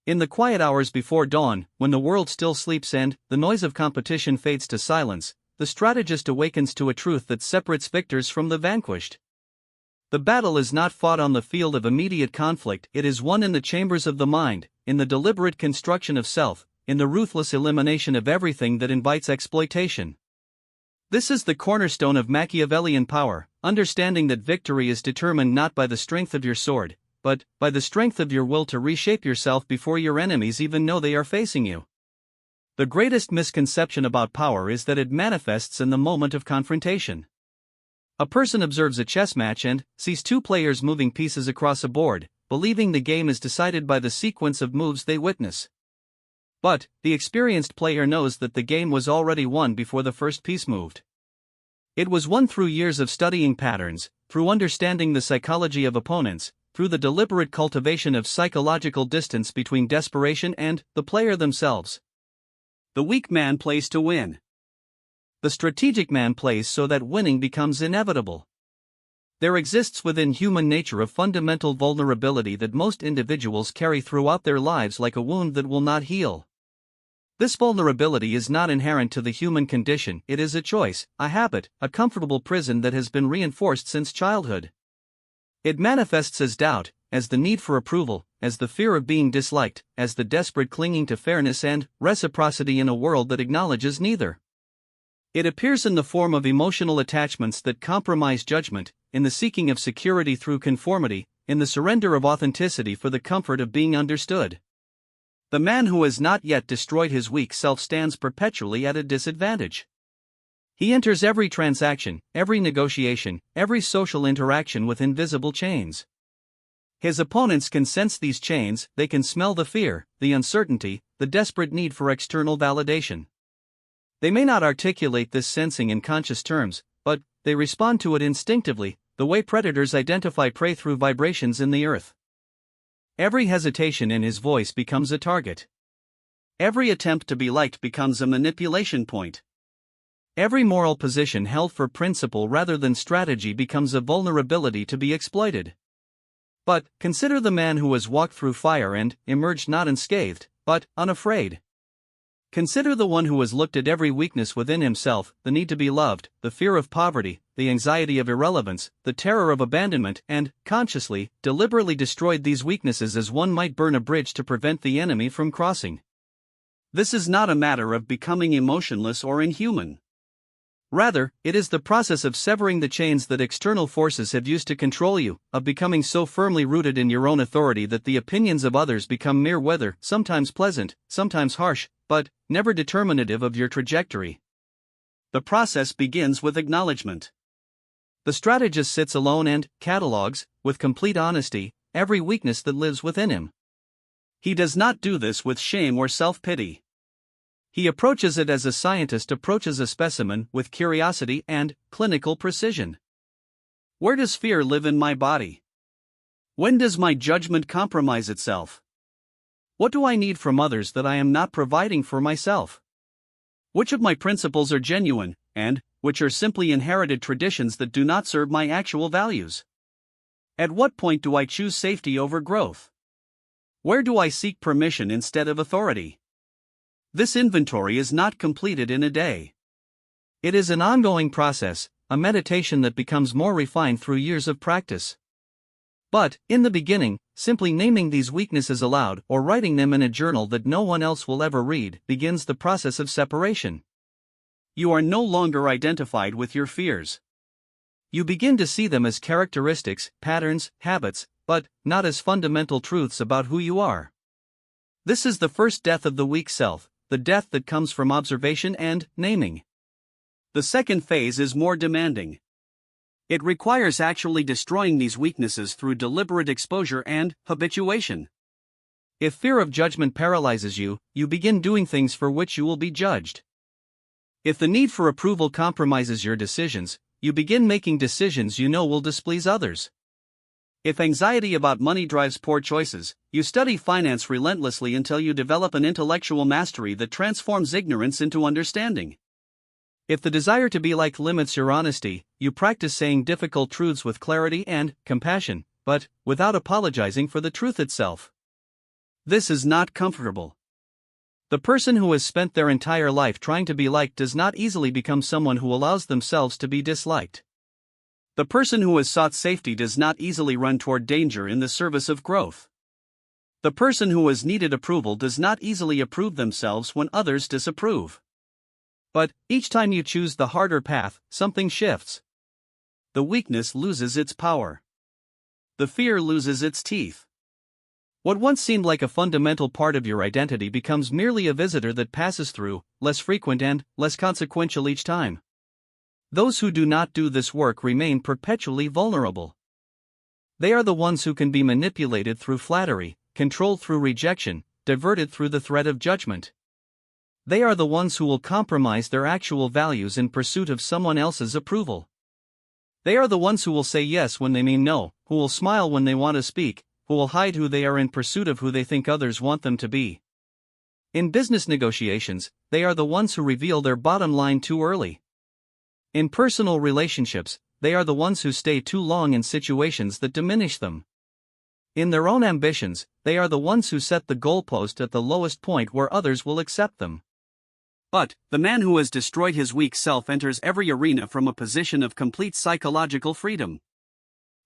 In the quiet hours before dawn, when the world still sleeps and the noise of competition fades to silence, the strategist awakens to a truth that separates victors from the vanquished. The battle is not fought on the field of immediate conflict, it is won in the chambers of the mind, in the deliberate construction of self, in the ruthless elimination of everything that invites exploitation. This is the cornerstone of Machiavellian power, understanding that victory is determined not by the strength of your sword, but by the strength of your will to reshape yourself before your enemies even know they are facing you. The greatest misconception about power is that it manifests in the moment of confrontation. A person observes a chess match and sees two players moving pieces across a board, believing the game is decided by the sequence of moves they witness. But the experienced player knows that the game was already won before the first piece moved. It was won through years of studying patterns, through understanding the psychology of opponents, through the deliberate cultivation of psychological distance between desperation and the player themselves. The weak man plays to win. The strategic man plays so that winning becomes inevitable. There exists within human nature a fundamental vulnerability that most individuals carry throughout their lives like a wound that will not heal. This vulnerability is not inherent to the human condition, it is a choice, a habit, a comfortable prison that has been reinforced since childhood. It manifests as doubt, as the need for approval, as the fear of being disliked, as the desperate clinging to fairness and reciprocity in a world that acknowledges neither. It appears in the form of emotional attachments that compromise judgment, in the seeking of security through conformity, in the surrender of authenticity for the comfort of being understood. The man who has not yet destroyed his weak self stands perpetually at a disadvantage. He enters every transaction, every negotiation, every social interaction with invisible chains. His opponents can sense these chains, they can smell the fear, the uncertainty, the desperate need for external validation. They may not articulate this sensing in conscious terms, but they respond to it instinctively, the way predators identify prey through vibrations in the earth. Every hesitation in his voice becomes a target. Every attempt to be liked becomes a manipulation point. Every moral position held for principle rather than strategy becomes a vulnerability to be exploited. But consider the man who has walked through fire and emerged not unscathed, but unafraid. Consider the one who has looked at every weakness within himself, the need to be loved, the fear of poverty, the anxiety of irrelevance, the terror of abandonment, and, consciously, deliberately destroyed these weaknesses as one might burn a bridge to prevent the enemy from crossing. This is not a matter of becoming emotionless or inhuman. Rather, it is the process of severing the chains that external forces have used to control you, of becoming so firmly rooted in your own authority that the opinions of others become mere weather, sometimes pleasant, sometimes harsh, but never determinative of your trajectory. The process begins with acknowledgement. The strategist sits alone and catalogues, with complete honesty, every weakness that lives within him. He does not do this with shame or self-pity. He approaches it as a scientist approaches a specimen, with curiosity and clinical precision. Where does fear live in my body? When does my judgment compromise itself? What do I need from others that I am not providing for myself? Which of my principles are genuine, and which are simply inherited traditions that do not serve my actual values? At what point do I choose safety over growth? Where do I seek permission instead of authority? This inventory is not completed in a day. It is an ongoing process, a meditation that becomes more refined through years of practice. But, in the beginning, simply naming these weaknesses aloud or writing them in a journal that no one else will ever read begins the process of separation. You are no longer identified with your fears. You begin to see them as characteristics, patterns, habits, but not as fundamental truths about who you are. This is the first death of the weak self, the death that comes from observation and naming. The second phase is more demanding. It requires actually destroying these weaknesses through deliberate exposure and habituation. If fear of judgment paralyzes you, you begin doing things for which you will be judged. If the need for approval compromises your decisions, you begin making decisions you know will displease others. If anxiety about money drives poor choices, you study finance relentlessly until you develop an intellectual mastery that transforms ignorance into understanding. If the desire to be liked limits your honesty, you practice saying difficult truths with clarity and compassion, but without apologizing for the truth itself. This is not comfortable. The person who has spent their entire life trying to be liked does not easily become someone who allows themselves to be disliked. The person who has sought safety does not easily run toward danger in the service of growth. The person who has needed approval does not easily approve themselves when others disapprove. But, each time you choose the harder path, something shifts. The weakness loses its power. The fear loses its teeth. What once seemed like a fundamental part of your identity becomes merely a visitor that passes through, less frequent and less consequential each time. Those who do not do this work remain perpetually vulnerable. They are the ones who can be manipulated through flattery, controlled through rejection, diverted through the threat of judgment. They are the ones who will compromise their actual values in pursuit of someone else's approval. They are the ones who will say yes when they mean no, who will smile when they want to speak, who will hide who they are in pursuit of who they think others want them to be. In business negotiations, they are the ones who reveal their bottom line too early. In personal relationships, they are the ones who stay too long in situations that diminish them. In their own ambitions, they are the ones who set the goalpost at the lowest point where others will accept them. But, the man who has destroyed his weak self enters every arena from a position of complete psychological freedom.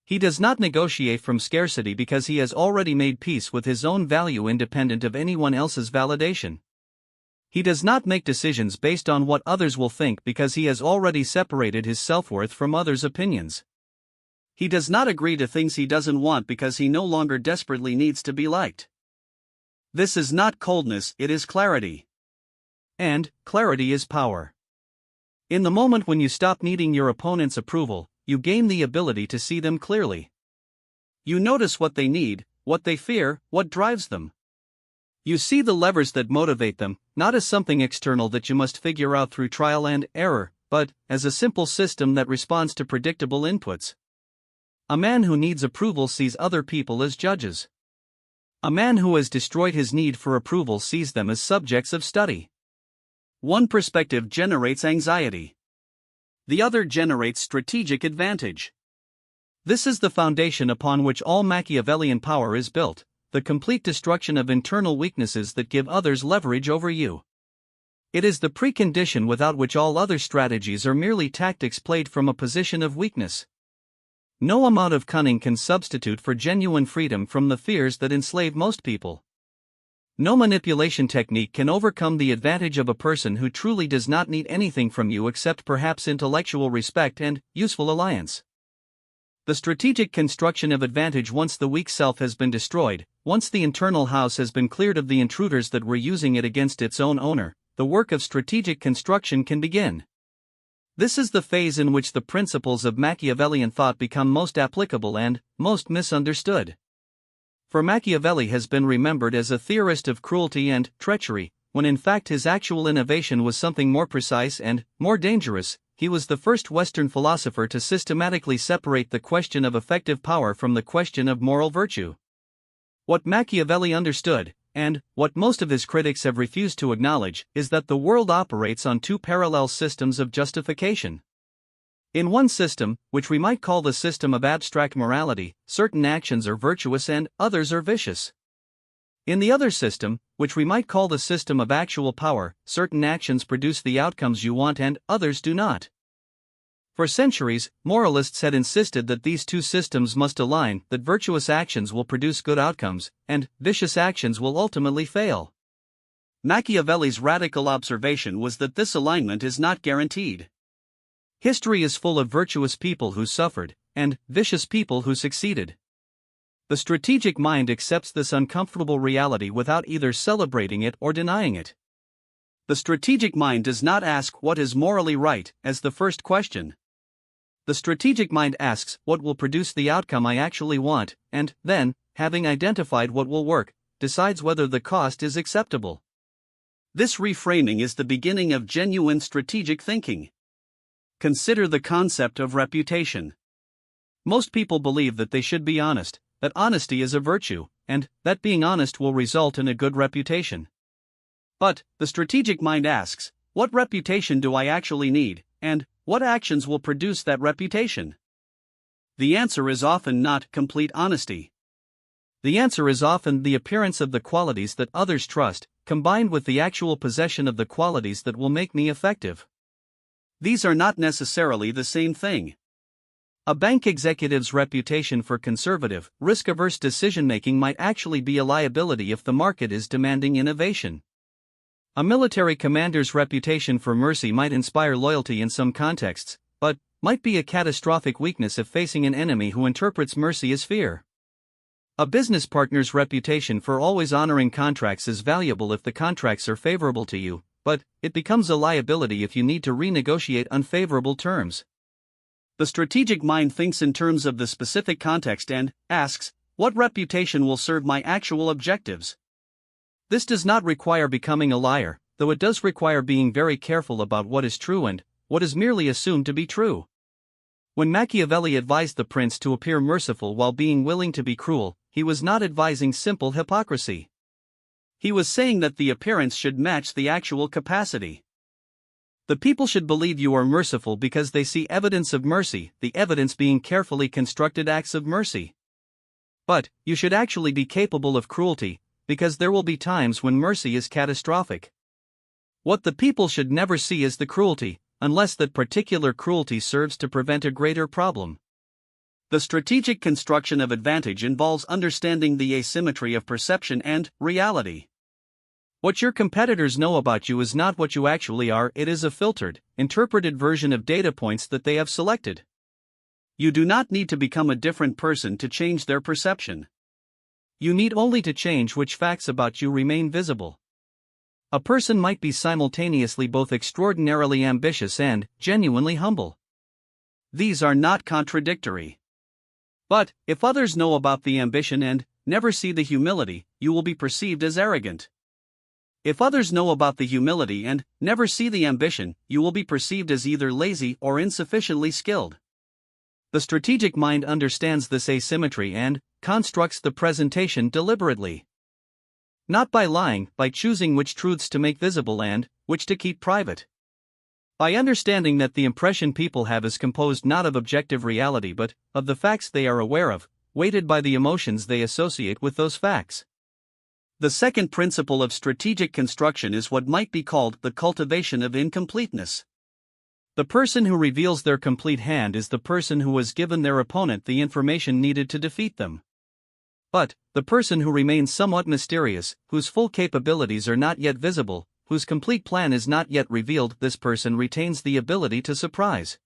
He does not negotiate from scarcity because he has already made peace with his own value independent of anyone else's validation. He does not make decisions based on what others will think because he has already separated his self-worth from others' opinions. He does not agree to things he doesn't want because he no longer desperately needs to be liked. This is not coldness, it is clarity. And, clarity is power. In the moment when you stop needing your opponent's approval, you gain the ability to see them clearly. You notice what they need, what they fear, what drives them. You see the levers that motivate them, not as something external that you must figure out through trial and error, but as a simple system that responds to predictable inputs. A man who needs approval sees other people as judges. A man who has destroyed his need for approval sees them as subjects of study. One perspective generates anxiety. The other generates strategic advantage. This is the foundation upon which all Machiavellian power is built, the complete destruction of internal weaknesses that give others leverage over you. It is the precondition without which all other strategies are merely tactics played from a position of weakness. No amount of cunning can substitute for genuine freedom from the fears that enslave most people. No manipulation technique can overcome the advantage of a person who truly does not need anything from you except perhaps intellectual respect and useful alliance. The strategic construction of advantage once the weak self has been destroyed, once the internal house has been cleared of the intruders that were using it against its own owner, the work of strategic construction can begin. This is the phase in which the principles of Machiavellian thought become most applicable and most misunderstood. For Machiavelli has been remembered as a theorist of cruelty and treachery, when in fact his actual innovation was something more precise and more dangerous. He was the first Western philosopher to systematically separate the question of effective power from the question of moral virtue. What Machiavelli understood, and what most of his critics have refused to acknowledge, is that the world operates on two parallel systems of justification. In one system, which we might call the system of abstract morality, certain actions are virtuous and others are vicious. In the other system, which we might call the system of actual power, certain actions produce the outcomes you want and others do not. For centuries, moralists had insisted that these two systems must align, that virtuous actions will produce good outcomes, and vicious actions will ultimately fail. Machiavelli's radical observation was that this alignment is not guaranteed. History is full of virtuous people who suffered, and vicious people who succeeded. The strategic mind accepts this uncomfortable reality without either celebrating it or denying it. The strategic mind does not ask what is morally right as the first question. The strategic mind asks what will produce the outcome I actually want, and then, having identified what will work, decides whether the cost is acceptable. This reframing is the beginning of genuine strategic thinking. Consider the concept of reputation. Most people believe that they should be honest, that honesty is a virtue, and that being honest will result in a good reputation. But, the strategic mind asks, what reputation do I actually need, and what actions will produce that reputation? The answer is often not complete honesty. The answer is often the appearance of the qualities that others trust, combined with the actual possession of the qualities that will make me effective. These are not necessarily the same thing. A bank executive's reputation for conservative, risk-averse decision-making might actually be a liability if the market is demanding innovation. A military commander's reputation for mercy might inspire loyalty in some contexts, but might be a catastrophic weakness if facing an enemy who interprets mercy as fear. A business partner's reputation for always honoring contracts is valuable if the contracts are favorable to you, but it becomes a liability if you need to renegotiate unfavorable terms. The strategic mind thinks in terms of the specific context and asks, what reputation will serve my actual objectives? This does not require becoming a liar, though it does require being very careful about what is true and what is merely assumed to be true. When Machiavelli advised the prince to appear merciful while being willing to be cruel, he was not advising simple hypocrisy. He was saying that the appearance should match the actual capacity. The people should believe you are merciful because they see evidence of mercy, the evidence being carefully constructed acts of mercy. But you should actually be capable of cruelty, because there will be times when mercy is catastrophic. What the people should never see is the cruelty, unless that particular cruelty serves to prevent a greater problem. The strategic construction of advantage involves understanding the asymmetry of perception and reality. What your competitors know about you is not what you actually are, it is a filtered, interpreted version of data points that they have selected. You do not need to become a different person to change their perception. You need only to change which facts about you remain visible. A person might be simultaneously both extraordinarily ambitious and genuinely humble. These are not contradictory. But, if others know about the ambition and never see the humility, you will be perceived as arrogant. If others know about the humility and never see the ambition, you will be perceived as either lazy or insufficiently skilled. The strategic mind understands this asymmetry and constructs the presentation deliberately. Not by lying, by choosing which truths to make visible and which to keep private. By understanding that the impression people have is composed not of objective reality but of the facts they are aware of, weighted by the emotions they associate with those facts. The second principle of strategic construction is what might be called the cultivation of incompleteness. The person who reveals their complete hand is the person who has given their opponent the information needed to defeat them. But the person who remains somewhat mysterious, whose full capabilities are not yet visible, whose complete plan is not yet revealed, this person retains the ability to surprise.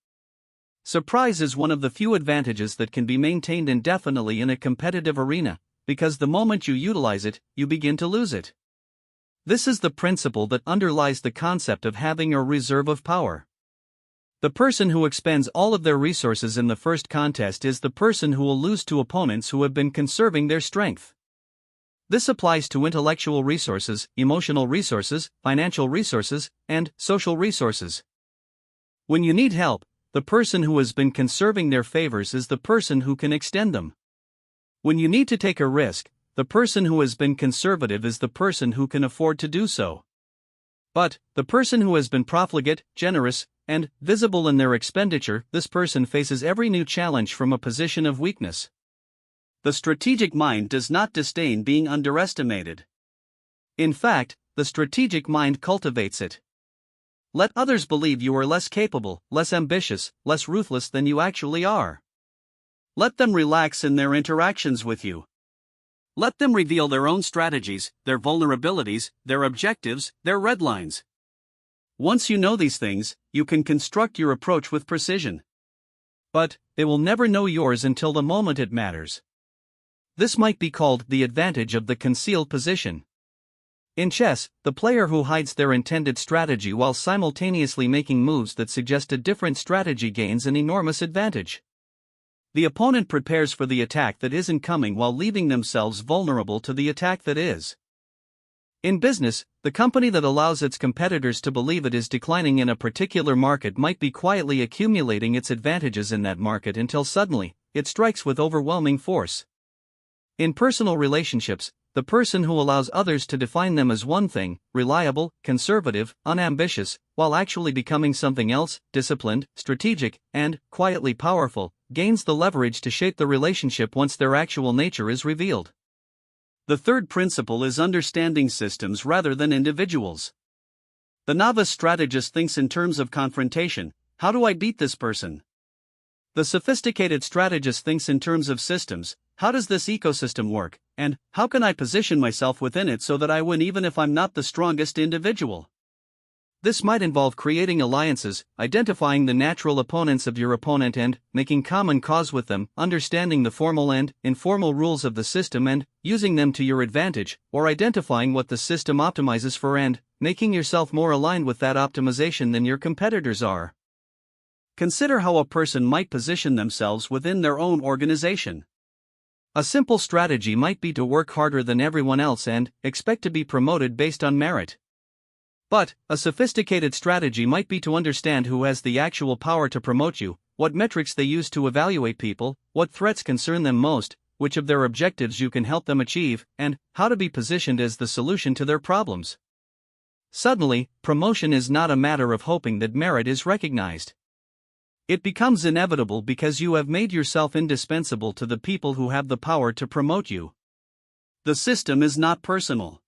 Surprise is one of the few advantages that can be maintained indefinitely in a competitive arena, because the moment you utilize it, you begin to lose it. This is the principle that underlies the concept of having a reserve of power. The person who expends all of their resources in the first contest is the person who will lose to opponents who have been conserving their strength. This applies to intellectual resources, emotional resources, financial resources, and social resources. When you need help, the person who has been conserving their favors is the person who can extend them. When you need to take a risk, the person who has been conservative is the person who can afford to do so. But the person who has been profligate, generous, and visible in their expenditure, this person faces every new challenge from a position of weakness. The strategic mind does not disdain being underestimated. In fact, the strategic mind cultivates it. Let others believe you are less capable, less ambitious, less ruthless than you actually are. Let them relax in their interactions with you. Let them reveal their own strategies, their vulnerabilities, their objectives, their red lines. Once you know these things, you can construct your approach with precision. But they will never know yours until the moment it matters. This might be called the advantage of the concealed position. In chess, the player who hides their intended strategy while simultaneously making moves that suggest a different strategy gains an enormous advantage. The opponent prepares for the attack that isn't coming while leaving themselves vulnerable to the attack that is. In business, the company that allows its competitors to believe it is declining in a particular market might be quietly accumulating its advantages in that market until suddenly, it strikes with overwhelming force. In personal relationships, the person who allows others to define them as one thing, reliable, conservative, unambitious, while actually becoming something else, disciplined, strategic, and quietly powerful, gains the leverage to shape the relationship once their actual nature is revealed. The third principle is understanding systems rather than individuals. The novice strategist thinks in terms of confrontation. How do I beat this person? The sophisticated strategist thinks in terms of systems. How does this ecosystem work, and how can I position myself within it so that I win even if I'm not the strongest individual? This might involve creating alliances, identifying the natural opponents of your opponent and making common cause with them, understanding the formal and informal rules of the system and using them to your advantage, or identifying what the system optimizes for and making yourself more aligned with that optimization than your competitors are. Consider how a person might position themselves within their own organization. A simple strategy might be to work harder than everyone else and expect to be promoted based on merit. But a sophisticated strategy might be to understand who has the actual power to promote you, what metrics they use to evaluate people, what threats concern them most, which of their objectives you can help them achieve, and how to be positioned as the solution to their problems. Suddenly, promotion is not a matter of hoping that merit is recognized. It becomes inevitable because you have made yourself indispensable to the people who have the power to promote you. The system is not personal.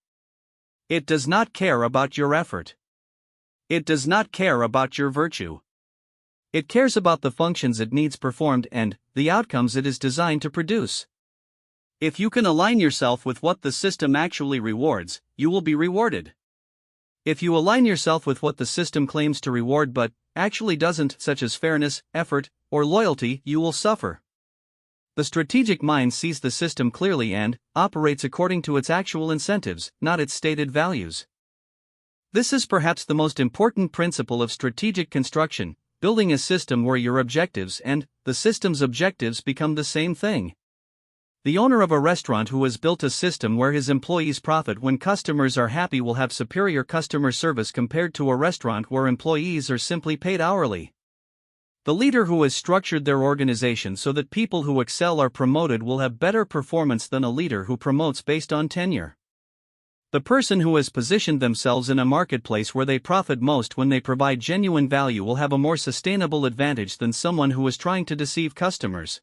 It does not care about your effort. It does not care about your virtue. It cares about the functions it needs performed and the outcomes it is designed to produce. If you can align yourself with what the system actually rewards, you will be rewarded. If you align yourself with what the system claims to reward but actually doesn't, such as fairness, effort, or loyalty, you will suffer. The strategic mind sees the system clearly and operates according to its actual incentives, not its stated values. This is perhaps the most important principle of strategic construction, building a system where your objectives and the system's objectives become the same thing. The owner of a restaurant who has built a system where his employees profit when customers are happy will have superior customer service compared to a restaurant where employees are simply paid hourly. The leader who has structured their organization so that people who excel are promoted will have better performance than a leader who promotes based on tenure. The person who has positioned themselves in a marketplace where they profit most when they provide genuine value will have a more sustainable advantage than someone who is trying to deceive customers.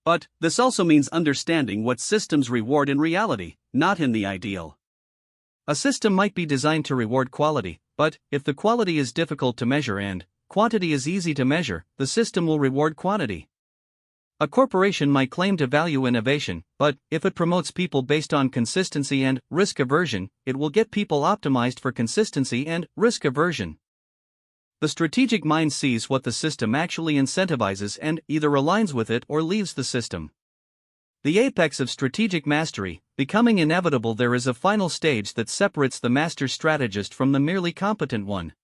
But this also means understanding what systems reward in reality, not in the ideal. A system might be designed to reward quality, but if the quality is difficult to measure and quantity is easy to measure, the system will reward quantity. A corporation might claim to value innovation, but if it promotes people based on consistency and risk aversion, it will get people optimized for consistency and risk aversion. The strategic mind sees what the system actually incentivizes and either aligns with it or leaves the system. The apex of strategic mastery, becoming inevitable, there is a final stage that separates the master strategist from the merely competent one.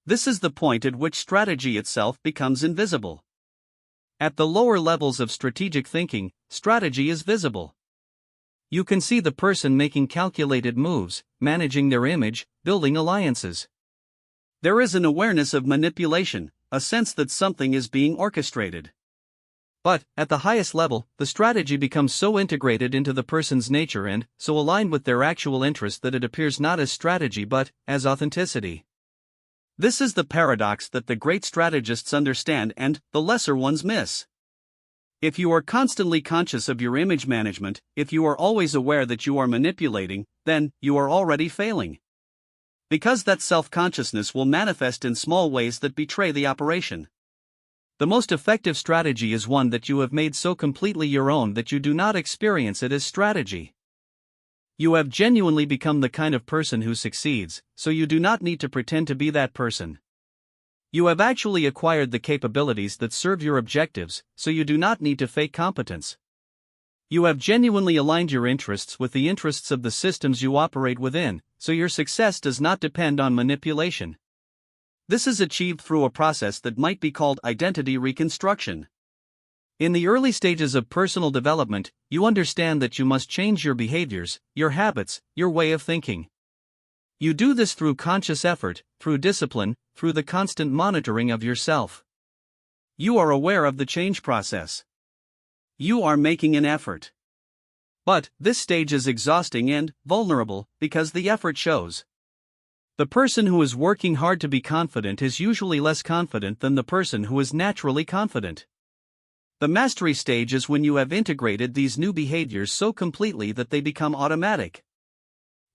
This is the point at which strategy itself becomes invisible. At the lower levels of strategic thinking, strategy is visible. You can see the person making calculated moves, managing their image, building alliances. There is an awareness of manipulation, a sense that something is being orchestrated. But, at the highest level, the strategy becomes so integrated into the person's nature and so aligned with their actual interest that it appears not as strategy but as authenticity. This is the paradox that the great strategists understand and the lesser ones miss. If you are constantly conscious of your image management, if you are always aware that you are manipulating, then you are already failing. Because that self-consciousness will manifest in small ways that betray the operation. The most effective strategy is one that you have made so completely your own that you do not experience it as strategy. You have genuinely become the kind of person who succeeds, so you do not need to pretend to be that person. You have actually acquired the capabilities that serve your objectives, so you do not need to fake competence. You have genuinely aligned your interests with the interests of the systems you operate within, so your success does not depend on manipulation. This is achieved through a process that might be called identity reconstruction. In the early stages of personal development, you understand that you must change your behaviors, your habits, your way of thinking. You do this through conscious effort, through discipline, through the constant monitoring of yourself. You are aware of the change process. You are making an effort. But this stage is exhausting and vulnerable because the effort shows. The person who is working hard to be confident is usually less confident than the person who is naturally confident. The mastery stage is when you have integrated these new behaviors so completely that they become automatic.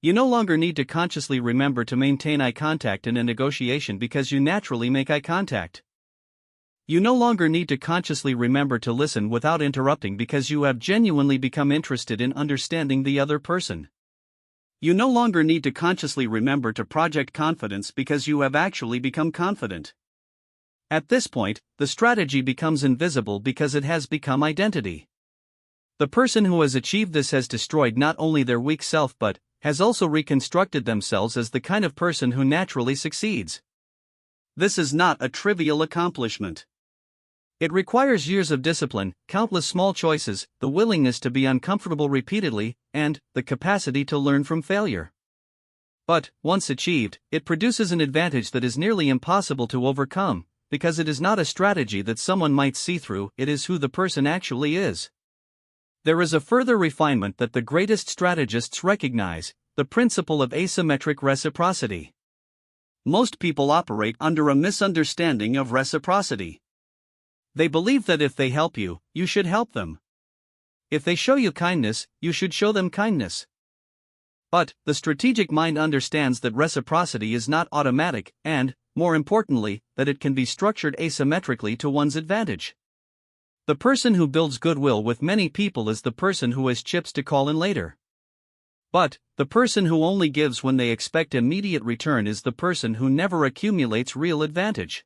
You no longer need to consciously remember to maintain eye contact in a negotiation because you naturally make eye contact. You no longer need to consciously remember to listen without interrupting because you have genuinely become interested in understanding the other person. You no longer need to consciously remember to project confidence because you have actually become confident. At this point, the strategy becomes invisible because it has become identity. The person who has achieved this has destroyed not only their weak self but has also reconstructed themselves as the kind of person who naturally succeeds. This is not a trivial accomplishment. It requires years of discipline, countless small choices, the willingness to be uncomfortable repeatedly, and the capacity to learn from failure. But, once achieved, it produces an advantage that is nearly impossible to overcome, because it is not a strategy that someone might see through, it is who the person actually is. There is a further refinement that the greatest strategists recognize: the principle of asymmetric reciprocity. Most people operate under a misunderstanding of reciprocity. They believe that if they help you, you should help them. If they show you kindness, you should show them kindness. But, the strategic mind understands that reciprocity is not automatic, and, more importantly, that it can be structured asymmetrically to one's advantage. The person who builds goodwill with many people is the person who has chips to call in later. But, the person who only gives when they expect immediate return is the person who never accumulates real advantage.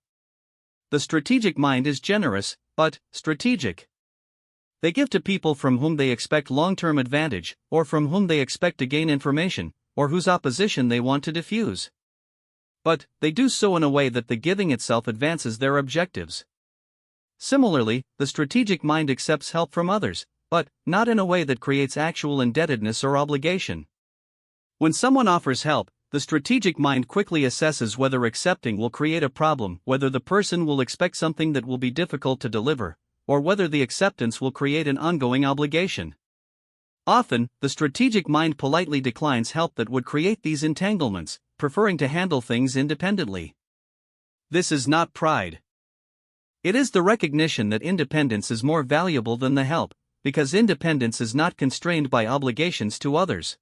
The strategic mind is generous, but strategic. They give to people from whom they expect long-term advantage, or from whom they expect to gain information, or whose opposition they want to diffuse. But, they do so in a way that the giving itself advances their objectives. Similarly, the strategic mind accepts help from others, but not in a way that creates actual indebtedness or obligation. When someone offers help, the strategic mind quickly assesses whether accepting will create a problem, whether the person will expect something that will be difficult to deliver, or whether the acceptance will create an ongoing obligation. Often, the strategic mind politely declines help that would create these entanglements, preferring to handle things independently. This is not pride. It is the recognition that independence is more valuable than the help, because independence is not constrained by obligations to others.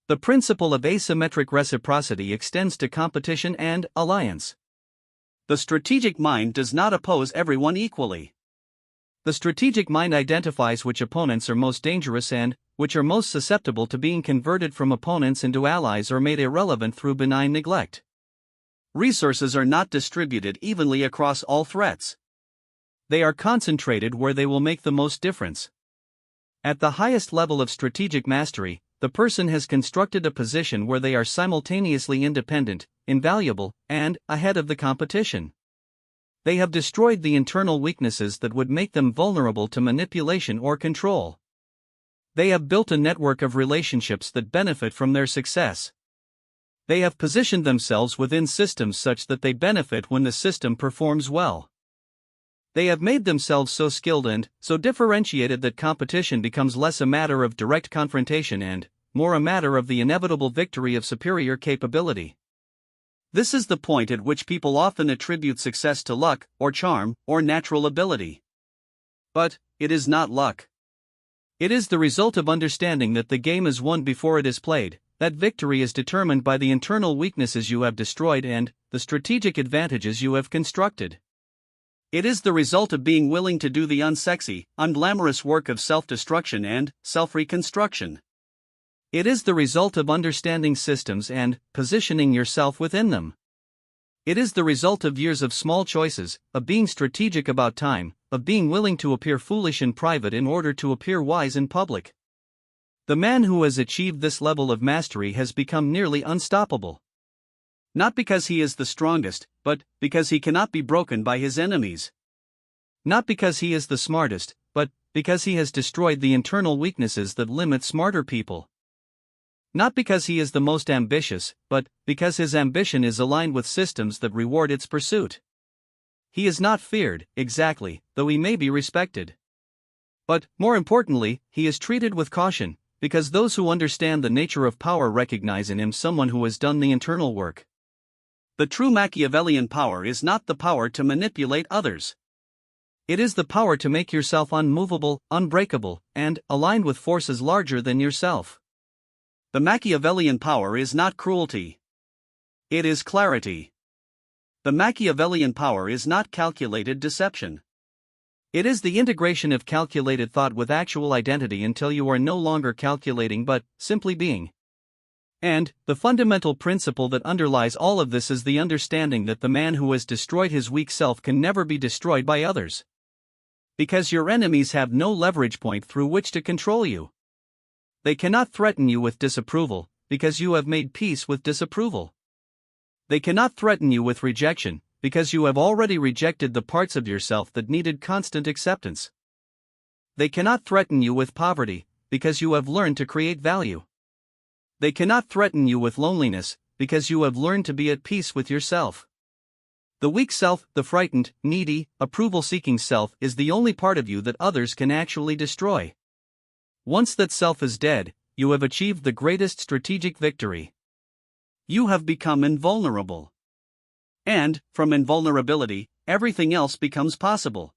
The principle of asymmetric reciprocity extends to competition and alliance. The strategic mind does not oppose everyone equally. The strategic mind identifies which opponents are most dangerous and which are most susceptible to being converted from opponents into allies or made irrelevant through benign neglect. Resources are not distributed evenly across all threats. They are concentrated where they will make the most difference. At the highest level of strategic mastery, the person has constructed a position where they are simultaneously independent, invaluable, and ahead of the competition. They have destroyed the internal weaknesses that would make them vulnerable to manipulation or control. They have built a network of relationships that benefit from their success. They have positioned themselves within systems such that they benefit when the system performs well. They have made themselves so skilled and so differentiated that competition becomes less a matter of direct confrontation and more a matter of the inevitable victory of superior capability. This is the point at which people often attribute success to luck, or charm, or natural ability. But, it is not luck. It is the result of understanding that the game is won before it is played, that victory is determined by the internal weaknesses you have destroyed and the strategic advantages you have constructed. It is the result of being willing to do the unsexy, unglamorous work of self-destruction and self-reconstruction. It is the result of understanding systems and positioning yourself within them. It is the result of years of small choices, of being strategic about time, of being willing to appear foolish in private in order to appear wise in public. The man who has achieved this level of mastery has become nearly unstoppable. Not because he is the strongest, but because he cannot be broken by his enemies. Not because he is the smartest, but because he has destroyed the internal weaknesses that limit smarter people. Not because he is the most ambitious, but because his ambition is aligned with systems that reward its pursuit. He is not feared, exactly, though he may be respected. But, more importantly, he is treated with caution, because those who understand the nature of power recognize in him someone who has done the internal work. The true Machiavellian power is not the power to manipulate others. It is the power to make yourself unmovable, unbreakable, and aligned with forces larger than yourself. The Machiavellian power is not cruelty. It is clarity. The Machiavellian power is not calculated deception. It is the integration of calculated thought with actual identity until you are no longer calculating but simply being. And the fundamental principle that underlies all of this is the understanding that the man who has destroyed his weak self can never be destroyed by others. Because your enemies have no leverage point through which to control you. They cannot threaten you with disapproval, because you have made peace with disapproval. They cannot threaten you with rejection, because you have already rejected the parts of yourself that needed constant acceptance. They cannot threaten you with poverty, because you have learned to create value. They cannot threaten you with loneliness, because you have learned to be at peace with yourself. The weak self, the frightened, needy, approval-seeking self is the only part of you that others can actually destroy. Once that self is dead, you have achieved the greatest strategic victory. You have become invulnerable. And, from invulnerability, everything else becomes possible.